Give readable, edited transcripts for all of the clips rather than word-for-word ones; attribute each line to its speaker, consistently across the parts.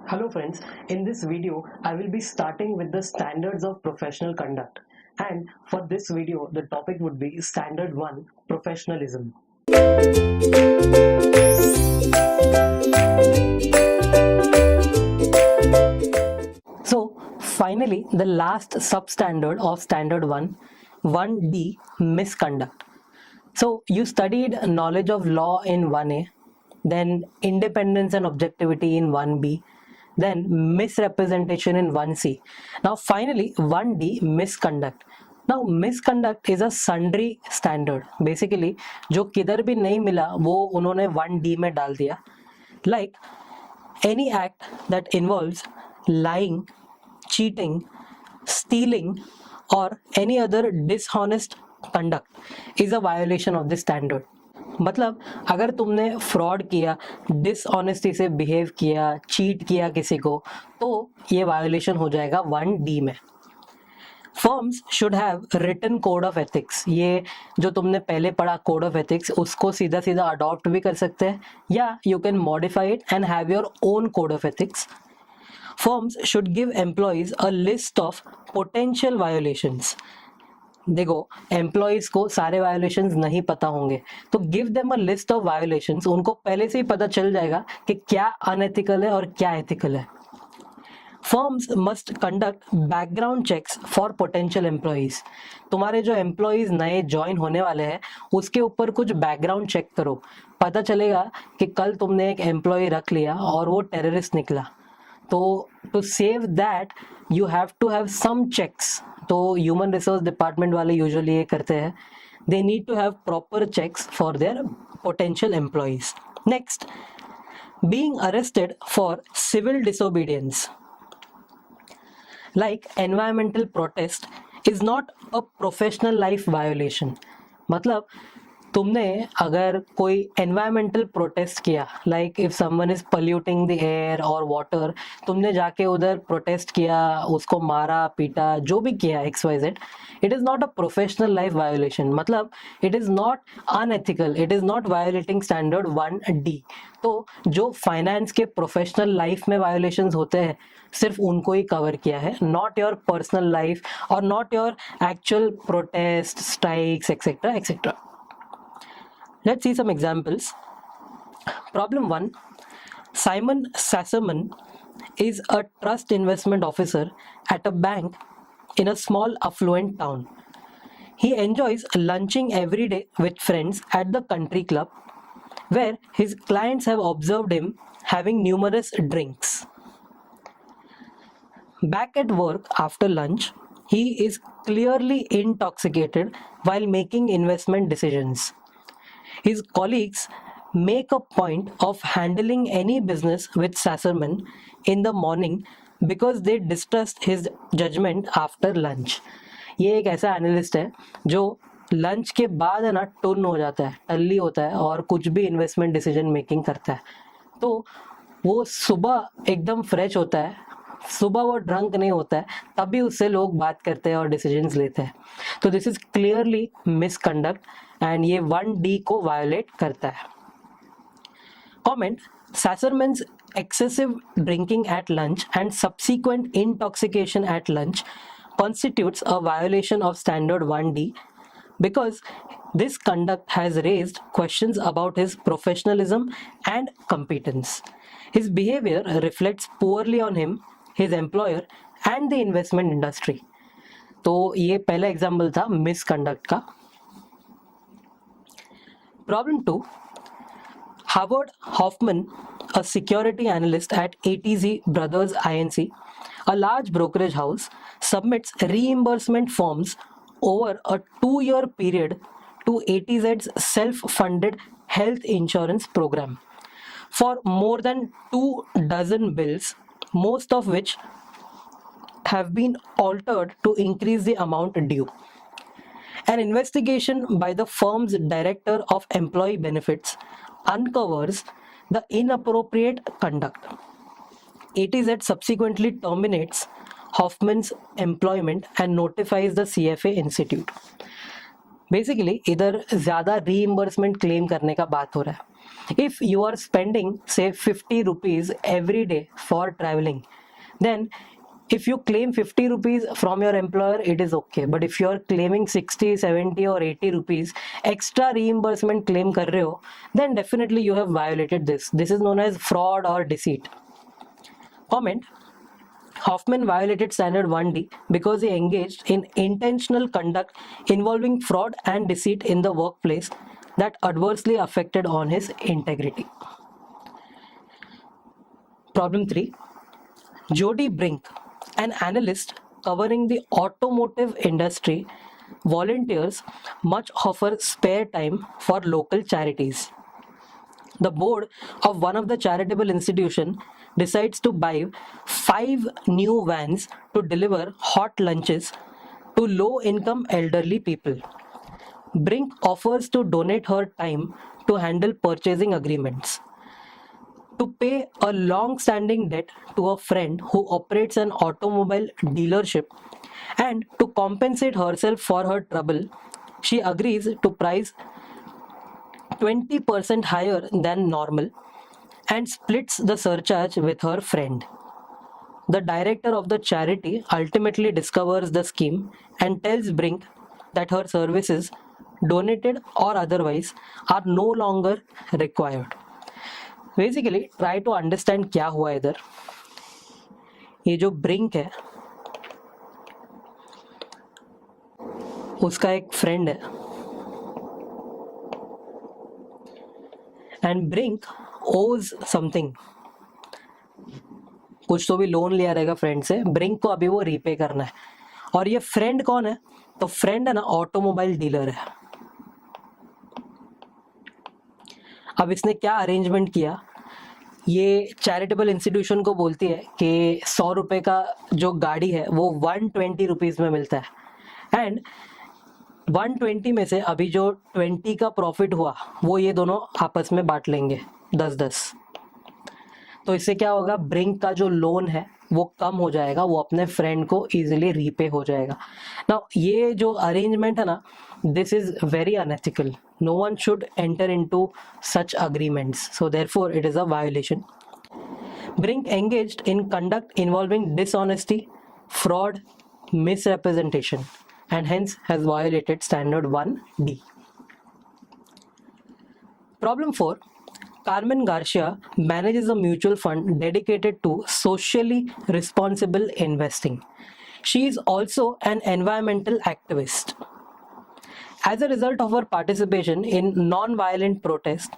Speaker 1: Hello friends, in this video I will be starting with the standards of professional conduct, and for this video the topic would be standard 1 professionalism. So finally the last substandard of standard 1, 1D, misconduct. So you studied knowledge of law in 1A, then independence and objectivity in 1B, then misrepresentation in 1C. Now finally 1D, misconduct. Now misconduct is a sundry standard. Basically जो किधर भी नहीं मिला वो उन्होंने 1D में डाल दिया. Like any act that involves lying, cheating, stealing, or any other dishonest conduct is a violation of this standard. मतलब अगर तुमने फ्रॉड किया, डिसऑनेस्टी से बिहेव किया, चीट किया किसी को, तो ये वायोलेशन हो जाएगा 1D में. Firms should have written code of ethics. ये जो तुमने पहले पढ़ा कोड ऑफ एथिक्स, उसको सीधा सीधा अडॉप्ट भी कर सकते हैं, या you can modify it and have your own code of ethics. Firms should give employees a list of potential violations. देखो एम्प्लॉयज को सारे वायोलेशंस नहीं पता होंगे, तो give them a list of violations. उनको पहले से ही पता चल जाएगा कि क्या अनएथिकल है और क्या एथिकल है. Firms must conduct background checks for potential employees. तुम्हारे जो एम्प्लॉयज नए ज्वाइन होने वाले हैं उसके ऊपर कुछ बैकग्राउंड चेक करो. पता चलेगा कि कल तुमने एक एम्प्लॉय रख लिया और वो टेररिस्ट निकला, तो to save that you have to have some checks. तो ह्यूमन रिसोर्स डिपार्टमेंट वाले यूजुअली ये करते हैं. They need to have proper checks for their potential employees. Next, being arrested for civil disobedience like environmental protest is not a professional life violation. मतलब तुमने अगर कोई environmental protest किया, like if someone is polluting the air or water, तुमने जाके उधर protest किया, उसको मारा पीटा, जो भी किया XYZ, it is not a professional life violation. मतलब it is not unethical, it is not violating standard 1D. तो जो फाइनेंस के प्रोफेशनल लाइफ में वायोलेशंस होते हैं सिर्फ उनको ही कवर किया है, नॉट योर पर्सनल लाइफ और not your actual protest, strikes, etcetera etcetera. Let's see some examples. Problem 1. Simon Sasserman is a trust investment officer at a bank in a small affluent town. He enjoys lunching every day with friends at the country club, where his clients have observed him having numerous drinks. Back at work after lunch, he is clearly intoxicated while making investment decisions. His colleagues make a point of handling any business with Sasserman in the morning because they distrust his judgment after lunch. ये एक ऐसा analyst है जो lunch के बाद है ना turn हो जाता है, टल्ली होता है और कुछ भी इन्वेस्टमेंट डिसीजन मेकिंग करता है. तो वो सुबह एकदम फ्रेश होता है, सुबह वो ड्रंक नहीं होता है, तभी उससे लोग बात करते हैं और डिसीजंस लेते हैं. तो this is clearly misconduct and ये 1D को वायोलेट करता है. Comment. Sasserman's excessive drinking at lunch and subsequent intoxication at lunch constitutes a violation of standard 1D because this conduct has raised questions about his professionalism and competence. His behavior reflects poorly on him, his employer and the investment industry. तो ये पहला example था misconduct का. Problem 2. Howard Hoffman, a security analyst at ATZ Brothers Inc., a large brokerage house, submits reimbursement forms over a 2-year period to ATZ's self-funded health insurance program for more than 24 bills, most of which have been altered to increase the amount due. An investigation by the firm's director of employee benefits uncovers the inappropriate conduct. ATZ subsequently terminates Hoffman's employment and notifies the CFA Institute. Basically इधर ज़्यादा reimbursement claim करने का बात हो रहा है. If you are spending से 50 rupees every day for traveling, then if you claim 50 rupees from your employer, it is okay. But if you are claiming 60, 70 or 80 rupees extra reimbursement claim कर रहे हो, then definitely you have violated this. This is known as fraud or deceit. Comment: Hoffman violated standard 1D because he engaged in intentional conduct involving fraud and deceit in the workplace that adversely affected on his integrity. Problem 3. Jody Brink, an analyst covering the automotive industry, volunteers much of her spare time for local charities. The board of one of the charitable institution decides to buy 5 new vans to deliver hot lunches to low-income elderly people. Brink offers to donate her time to handle purchasing agreements, to pay a long-standing debt to a friend who operates an automobile dealership, and to compensate herself for her trouble. She agrees to price 20% higher than normal and splits the surcharge with her friend. The director of the charity ultimately discovers the scheme and tells Brink that her services, donated or otherwise, are no longer required. Basically try to understand क्या हुआ इधर. ये जो brink है उसका एक friend है and brink ओज समथिंग. कुछ तो भी लोन लिया रहेगा फ्रेंड से, ब्रिंक को अभी वो रीपे करना है. और ये फ्रेंड कौन है? तो फ्रेंड है ना, ऑटोमोबाइल डीलर है. अब इसने क्या अरेंजमेंट किया, ये चैरिटेबल इंस्टीट्यूशन को बोलती है कि 100 रुपये का जो गाड़ी है वो 120 रुपीज़ में मिलता है एंड 120 में से अभी जो 20 का प्रॉफिट हुआ वो ये दोनों आपस में बांट लेंगे 10-10. तो इससे क्या होगा, ब्रिंक का जो लोन है वो कम हो जाएगा, वो अपने फ्रेंड को इजीली रीपे हो जाएगा. ना ये जो अरेंजमेंट है ना, this is very unethical. No one should enter into such agreements. So therefore it is a violation. Brink engaged in conduct involving dishonesty, fraud, misrepresentation and hence has violated standard 1D. Problem 4. Carmen Garcia manages a mutual fund dedicated to socially responsible investing. She is also an environmental activist. As a result of her participation in non-violent protest,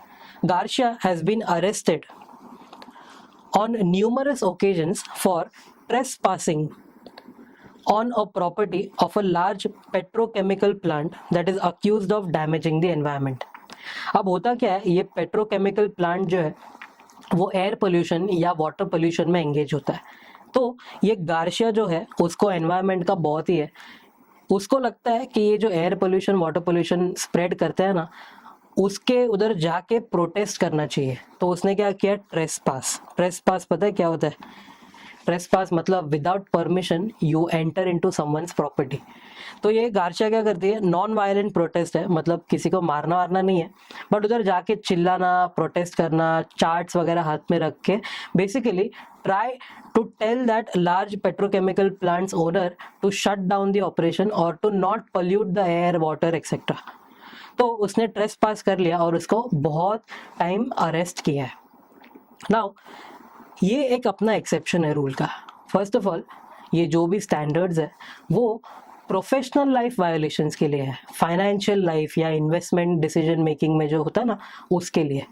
Speaker 1: Garcia has been arrested on numerous occasions for trespassing on a property of a large petrochemical plant that is accused of damaging the environment. अब होता क्या है, ये petrochemical plant जो है वो air pollution या water pollution में एंगेज होता है. तो ये गार्शिया जो है उसको एनवायरनमेंट का बहुत ही है. उसको लगता है कि ये जो air pollution water pollution spread करते हैं ना, उसके उधर जाके प्रोटेस्ट करना चाहिए. तो उसने क्या किया, ट्रेसपास पता है क्या होता है? ट्रेसपास मतलब without permission you enter into someone's property. तो ये गार्शिया क्या करती है, नॉन वायलेंट प्रोटेस्ट है, मतलब किसी को मारना वारना नहीं है, बट उधर जाके चिल्लाना, प्रोटेस्ट करना, चार्ट्स वगैरह हाथ में रख के basically try to tell that large petrochemical plants owner to shut down the operation or to not pollute the air, water, etc. तो उसने ट्रेसपास कर लिया और उसको बहुत टाइम अरेस्ट किया है. नाउ ये एक अपना एक्सेप्शन है रूल का. फर्स्ट ऑफ ऑल ये जो भी स्टैंडर्ड्स है वो प्रोफेशनल लाइफ वायोलेशंस के लिए है, फाइनेंशियल लाइफ या इन्वेस्टमेंट डिसीजन मेकिंग में जो होता है ना उसके लिए.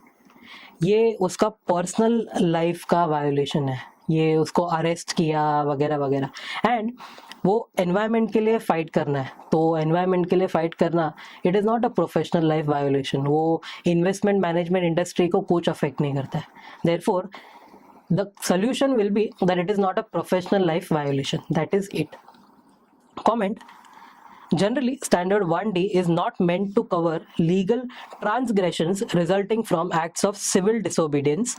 Speaker 1: ये उसका पर्सनल लाइफ का वायोलेशन है, ये उसको अरेस्ट किया वगैरह वगैरह. एंड वो एनवायरनमेंट के लिए फाइट करना है, तो एनवायरनमेंट के लिए फाइट करना it is not a professional life violation. वो इन्वेस्टमेंट मैनेजमेंट इंडस्ट्री को कुछ अफेक्ट नहीं करता है. Therefore the solution will be that it is not a professional life violation. That is it. Comment: Generally, Standard 1D is not meant to cover legal transgressions resulting from acts of civil disobedience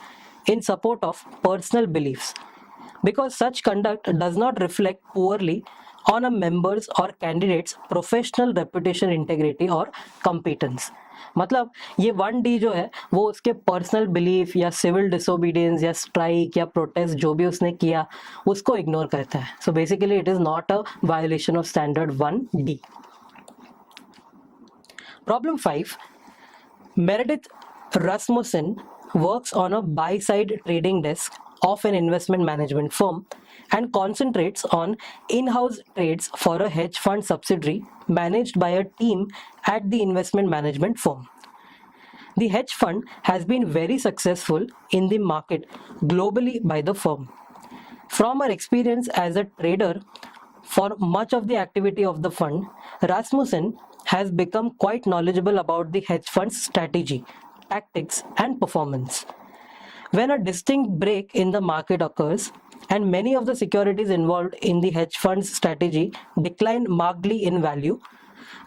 Speaker 1: in support of personal beliefs, because such conduct does not reflect poorly on a member's or candidate's professional reputation, integrity or competence. मतलब ये 1D जो है वो उसके personal belief या civil disobedience या strike या protest जो भी उसने किया उसको इग्नोर करता है. So basically it is not a violation of standard 1D. Problem 5. Meredith Rasmussen works on a buy-side trading desk of an investment management firm and concentrates on in-house trades for a hedge fund subsidiary managed by a team at the investment management firm. The hedge fund has been very successful in the market globally by the firm. From her experience as a trader for much of the activity of the fund, Rasmussen has become quite knowledgeable about the hedge fund's strategy, tactics, and performance. When a distinct break in the market occurs and many of the securities involved in the hedge fund's strategy decline markedly in value,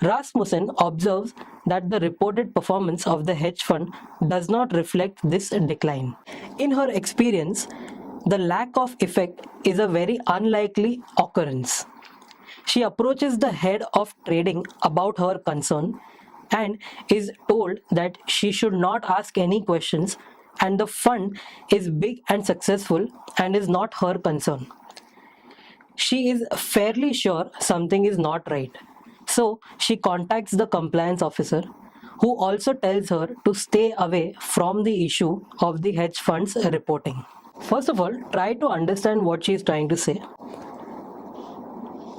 Speaker 1: Rasmussen observes that the reported performance of the hedge fund does not reflect this decline. In her experience, the lack of effect is a very unlikely occurrence. She approaches the head of trading about her concern and is told that she should not ask any questions and the fund is big and successful and is not her concern. She is fairly sure something is not right. So she contacts the compliance officer who also tells her to stay away from the issue of the hedge fund's reporting. First of all, try to understand what she is trying to say.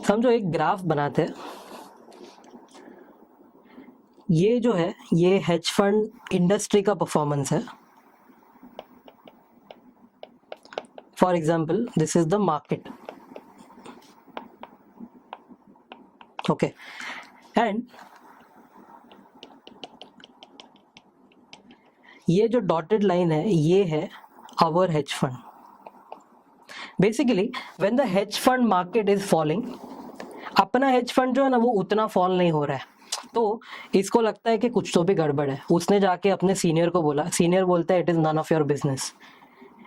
Speaker 1: समझो एक graph बनाते हैं. ये जो है ये hedge fund industry का performance है. For example this is the market. Okay, and ये जो डॉटेड लाइन है ये है our hedge fund. Basically when the hedge fund market is falling, अपना हेज फंड जो है ना वो उतना फॉल नहीं हो रहा है, तो इसको लगता है कि कुछ तो भी गड़बड़ है. उसने जाके अपने सीनियर को बोला, सीनियर बोलता है it is none of your business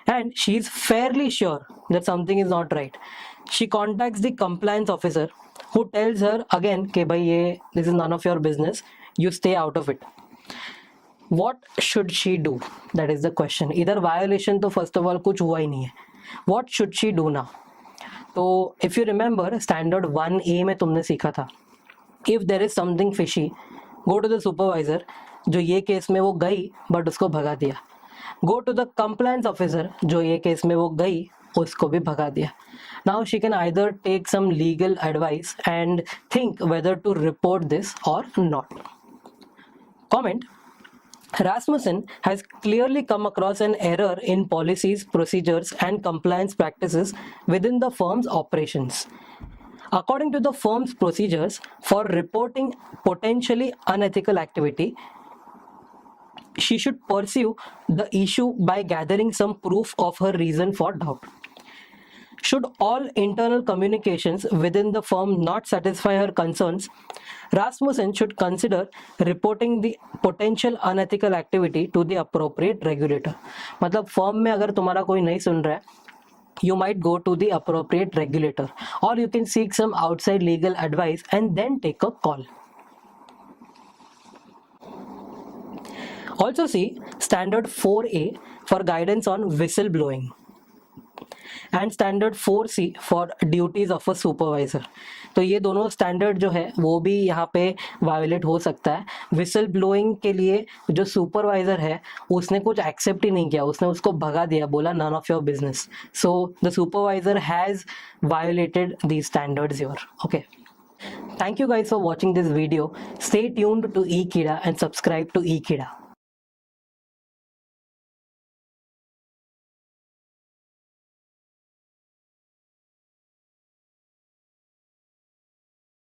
Speaker 1: and she is fairly sure that something is not right. She contacts the compliance officer who tells her again कि भाई ये this is none of your business, you stay out of it. What should she do? That is the question. इधर violation तो first of all कुछ हुआ ही नहीं है. What should she do now? तो if you remember standard 1A में तुमने सीखा था, if there is something fishy, go to the supervisor. जो ये केस में वो गई बट उसको भगा दिया. Go to the compliance officer. जो ये केस में वो गई उसको भी भगा दिया. Now she can either take some legal advice and think whether to report this or not. Comment. Rasmussen has clearly come across an error in policies, procedures and compliance practices within the firm's operations. According to the firm's procedures for reporting potentially unethical activity, she should pursue the issue by gathering some proof of her reason for doubt. Should all internal communications within the firm not satisfy her concerns, Rasmussen should consider reporting the potential unethical activity to the appropriate regulator. मतलब firm में अगर तुम्हारा कोई नहीं सुन रहा है, you might go to the appropriate regulator or you can seek some outside legal advice and then take a call. Also see standard 4A for guidance on whistleblowing and standard 4C for duties of a supervisor. तो ये दोनों standard जो है वो भी यहाँ पे violet हो सकता है. विसल ब्लोइंग के लिए जो सुपरवाइजर है उसने कुछ एक्सेप्ट ही नहीं किया, उसने उसको भगा दिया, बोला none of your business. So the supervisor has violated these standards your. Okay, thank you guys for watching this video. Stay tuned to eKida and subscribe to eKida.